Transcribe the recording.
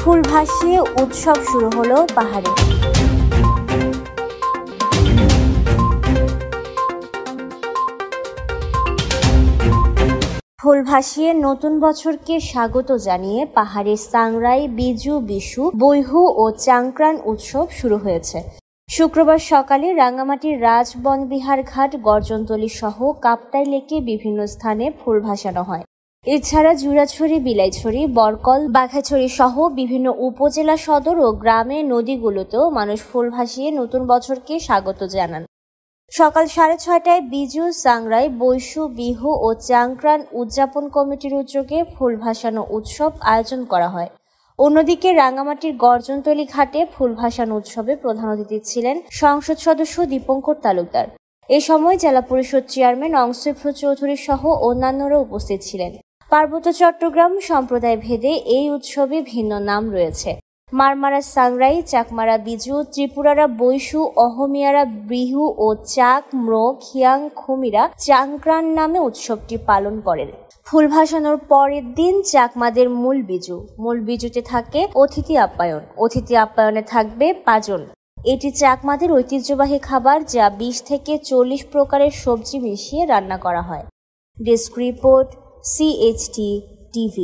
ফুল ভাসিয়ে উৎসব শুরু হলো পাহাড়ে। ফুল ভাসিয়ে নতুন বছরকে স্বাগত জানিয়ে পাহাড়ে সাংরাই, বিজু, বিশু, বৈহু ও চাংক্রান উৎসব শুরু হয়েছে। শুক্রবার সকালে রাঙ্গামাটির রাজবনবিহার ঘাট, গর্জনতলী সহ কাপ্তাই লেকে বিভিন্ন স্থানে ফুল ভাসানো হয়। এছাড়া জুরাছড়ি, বিলাইছড়ি, বরকল, বাঘাছড়ি সহ বিভিন্ন উপজেলা সদর ও গ্রামের নদীগুলোতেও মানুষ ফুল ভাসিয়ে নতুন বছরকে স্বাগত জানান। সকাল 6:30টায় বিজু, সাংরাই, বৈশু, বিহু ও চাংক্রান উদযাপন কমিটির উদ্যোগে ফুল ভাসানো উৎসব আয়োজন করা হয়। অন্যদিকে রাঙ্গামাটির গর্জনতলী ঘাটে ফুল ভাসানো উৎসবে প্রধান অতিথি ছিলেন সংসদ সদস্য দীপঙ্কর তালুকদার। এ সময় জেলা পরিষদ চেয়ারম্যান অংশুপ্র চৌধুরী সহ অন্যান্যরা উপস্থিত ছিলেন। পার্বত্য চট্টগ্রাম সম্প্রদায় ভেদে এই উৎসবে ভিন্ন নাম রয়েছে। মারমারা সাংরাই, চাকমারা বিজু, ত্রিপুরারা বৈশু, অহমিয়ারা বিহু ও চাক, ম্রো, খিয়াং, খুমিরা চাংক্রান নামে উৎসবটি পালন করেন। ফুল ভাসানোর পরের দিন চাকমাদের মূল বিজুতে থাকে অতিথি আপ্যায়নে থাকবে পাজন। এটি চাকমাদের ঐতিহ্যবাহী খাবার, যা 20 থেকে 40 প্রকারের সবজি মিশিয়ে রান্না করা হয়। Desk report, CHT TV।